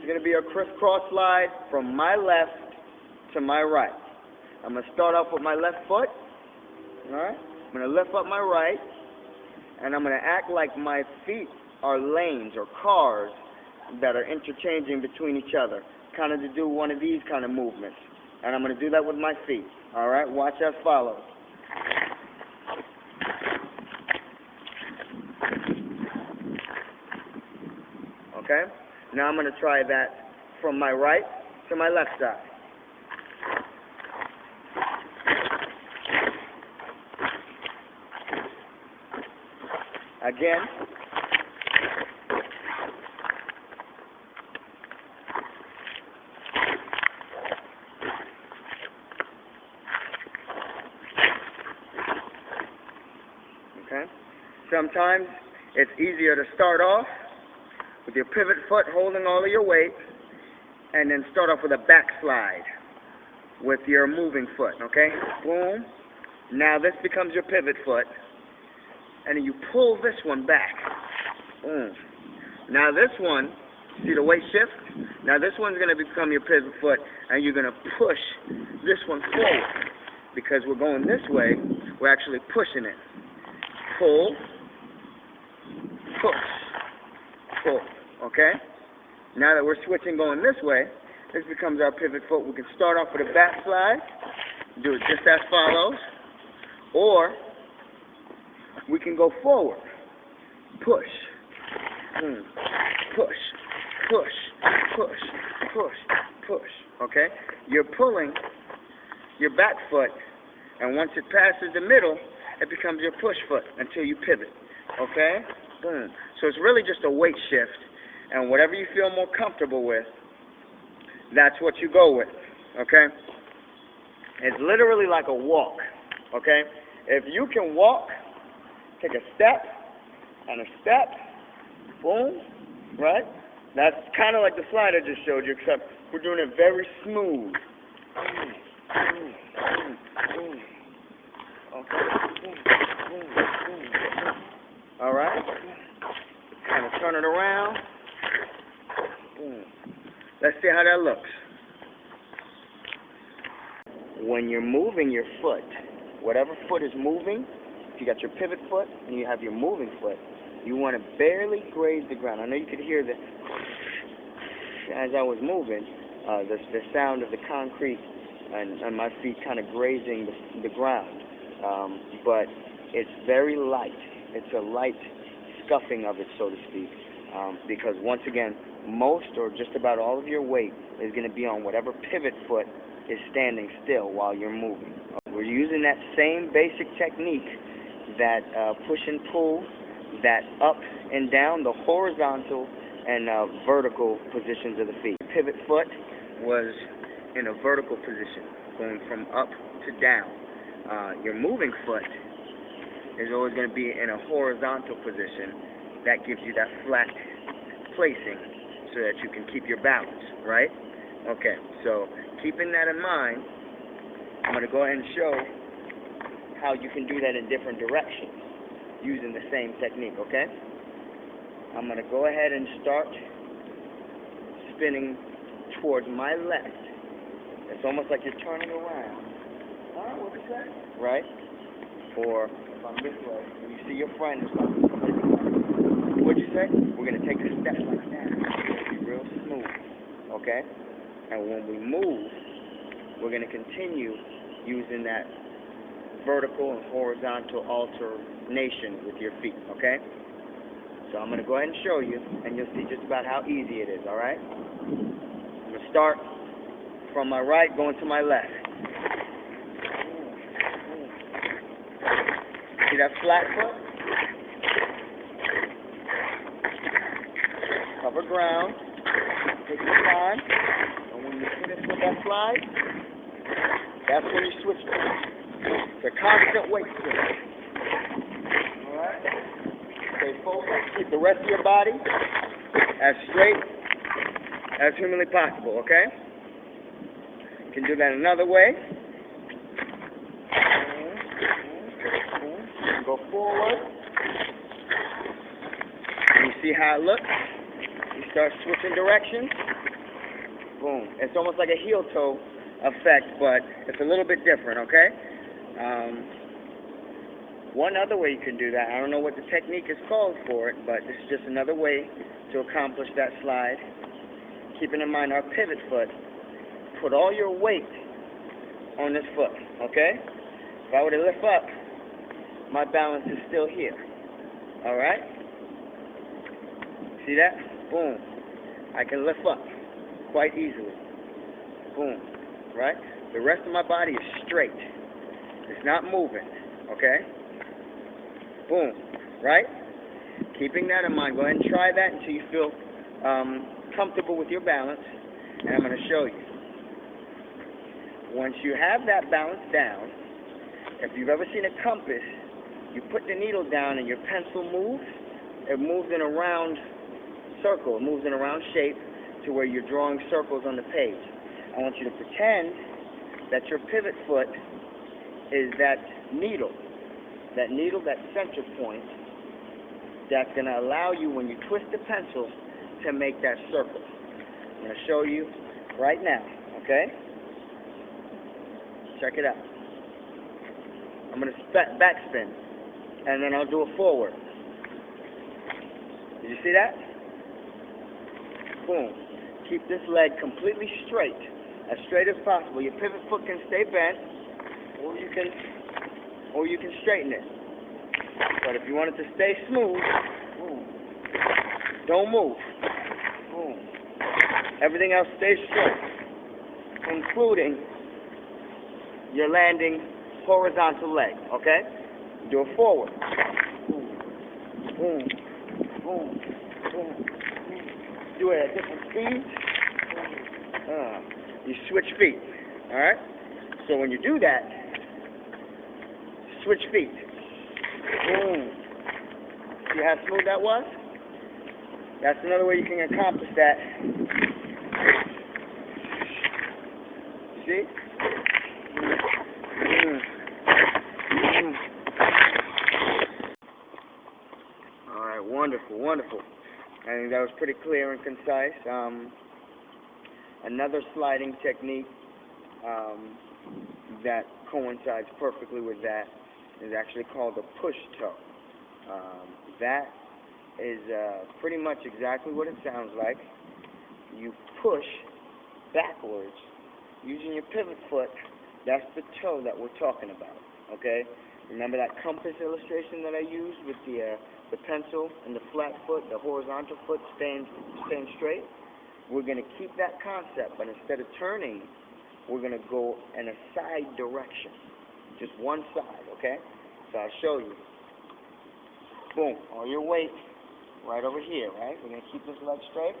going to be a crisscross slide from my left to my right. I'm going to start off with my left foot. Alright? I'm going to lift up my right, and I'm going to act like my feet are lanes or cars that are interchanging between each other, kind of to do one of these kind of movements. And I'm going to do that with my feet. Alright? Watch as follows. Okay? Now I'm going to try that from my right to my left side. Again. Okay? Sometimes it's easier to start off with your pivot foot holding all of your weight, and then start off with a backslide with your moving foot, okay? Boom. Now this becomes your pivot foot, and then you pull this one back. Boom. Now this one, see the weight shift? Now this one's going to become your pivot foot, and you're going to push this one forward. Because we're going this way, we're actually pushing it. Pull, push, pull. Okay? Now that we're switching going this way, this becomes our pivot foot. We can start off with a backslide, do it just as follows, or we can go forward. Push, push, push, push, push, push. Okay? You're pulling your back foot, and once it passes the middle, it becomes your push foot until you pivot. Okay? Boom. So it's really just a weight shift. And whatever you feel more comfortable with, that's what you go with, okay? It's literally like a walk, okay? If you can walk, take a step, and a step, boom, right? That's kind of like the slide I just showed you, except we're doing it very smooth. Okay? All right? Kind of turn it around. Let's see how that looks. When you're moving your foot, whatever foot is moving, if you got your pivot foot and you have your moving foot, you want to barely graze the ground. I know you could hear the, as I was moving, the sound of the concrete and my feet kind of grazing the ground. But it's very light. It's a light scuffing of it, so to speak. Because once again, most or just about all of your weight is going to be on whatever pivot foot is standing still while you're moving. We're using that same basic technique, that push and pull, that up and down, the horizontal and vertical positions of the feet. Pivot foot was in a vertical position, going from up to down. Your moving foot is always going to be in a horizontal position. That gives you that flat placing so that you can keep your balance, right? Okay, so keeping that in mind, I'm going to go ahead and show how you can do that in different directions using the same technique, okay? I'm going to go ahead and start spinning towards my left. It's almost like you're turning around. What is that? Right? Or if I'm this way, and you see your friend or something, what'd you say? We're going to take a step like that. Real smooth. Okay? And when we move, we're going to continue using that vertical and horizontal alternation with your feet. Okay? So I'm going to go ahead and show you, and you'll see just about how easy it is. Alright? I'm going to start from my right going to my left. See that flat foot? Cover ground. Take your time. And when you finish with that slide, that's when you switch to it. It's a constant weight switch. Alright? Stay focused. Keep the rest of your body as straight as humanly possible, okay? You can do that another way. Go forward. And you see how it looks? You start switching directions. Boom. It's almost like a heel toe effect, but it's a little bit different, okay? One other way you can do that, I don't know what the technique is called for it, but this is just another way to accomplish that slide. Keeping in mind our pivot foot, put all your weight on this foot, okay? If I were to lift up, my balance is still here, alright? See that? Boom. I can lift up quite easily. Boom. Right? The rest of my body is straight. It's not moving, okay? Boom. Right? Keeping that in mind, go ahead and try that until you feel comfortable with your balance, and I'm going to show you. Once you have that balance down, if you've ever seen a compass, you put the needle down and your pencil moves. It moves in a round circle. It moves in a round shape to where you're drawing circles on the page. I want you to pretend that your pivot foot is that needle, that center point that's going to allow you, when you twist the pencil, to make that circle. I'm going to show you right now, okay? Check it out. I'm going to backspin, and then I'll do a forward. Did you see that? Boom. Keep this leg completely straight as possible. Your pivot foot can stay bent, or you can straighten it. But if you want it to stay smooth, boom, don't move. Boom. Everything else stays straight, including your landing horizontal leg, okay? Do it forward. Boom, boom, boom, boom. Do it at different speeds. You switch feet, all right? So when you do that, switch feet. Boom. See how smooth that was? That's another way you can accomplish that. See? All right, wonderful, wonderful. I think that was pretty clear and concise. Another sliding technique that coincides perfectly with that is actually called a push toe. That is pretty much exactly what it sounds like. You push backwards using your pivot foot. That's the toe that we're talking about, okay? Remember that compass illustration that I used with the pencil and the flat foot, the horizontal foot staying straight? We're going to keep that concept, but instead of turning, we're going to go in a side direction. Just one side, okay? So I'll show you. Boom. All your weight right over here, right? We're going to keep this leg straight.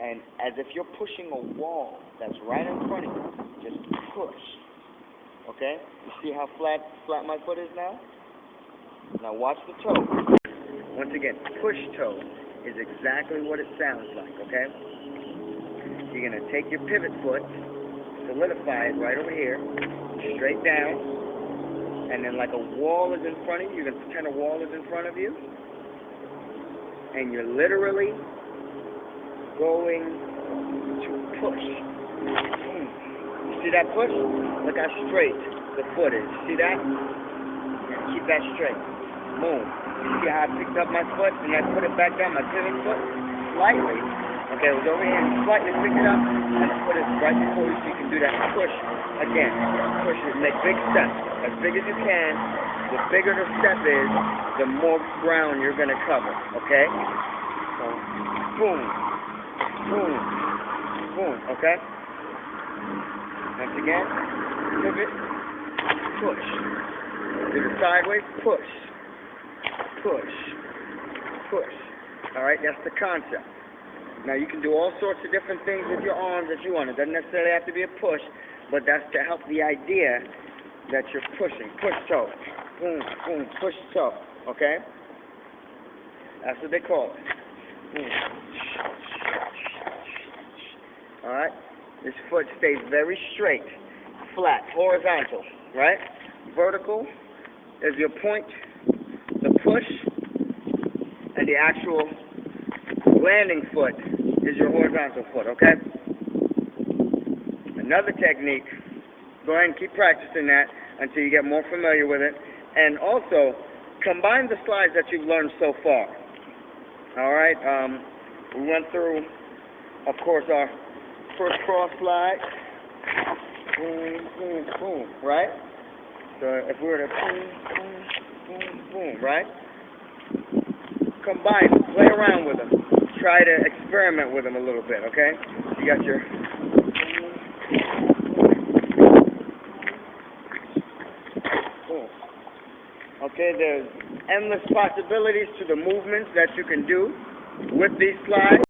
And as if you're pushing a wall that's right in front of you, just push. Okay? You see how flat my foot is now? Now watch the toe. Once again, push toe is exactly what it sounds like, okay? You're going to take your pivot foot, solidify it right over here, straight down, and then like a wall is in front of you, you're going to pretend a wall is in front of you, and you're literally going to push. You see that push? Look how straight the foot is. See that? Keep that straight. Boom. You see how I picked up my foot and I put it back down, my pivot foot, slightly. Okay, it was over here and slightly pick it up and put it right before you so you can do that push again. Push it, make big steps, as big as you can. The bigger the step is, the more ground you're going to cover, okay? So, boom, boom, boom, okay? Once again, pivot, push. Do the sideways, push, push, push. All right, that's the concept. Now you can do all sorts of different things with your arms that you want. It doesn't necessarily have to be a push, but that's to help the idea that you're pushing. Push toe. Boom, boom, push toe. Okay? That's what they call it. Boom. All right? This foot stays very straight, flat, horizontal, right? Vertical is your point, the push, and the actual landing foot is your horizontal foot, okay? Another technique, go ahead and keep practicing that until you get more familiar with it. And also, combine the slides that you've learned so far. Alright, we went through, of course, our first cross slide. Boom, boom, boom, right? So if we were to boom, boom, boom, boom, right? Combine them, play around with them. Try to experiment with them a little bit, okay? You got your... Boom. Okay, there's endless possibilities to the movements that you can do with these slides.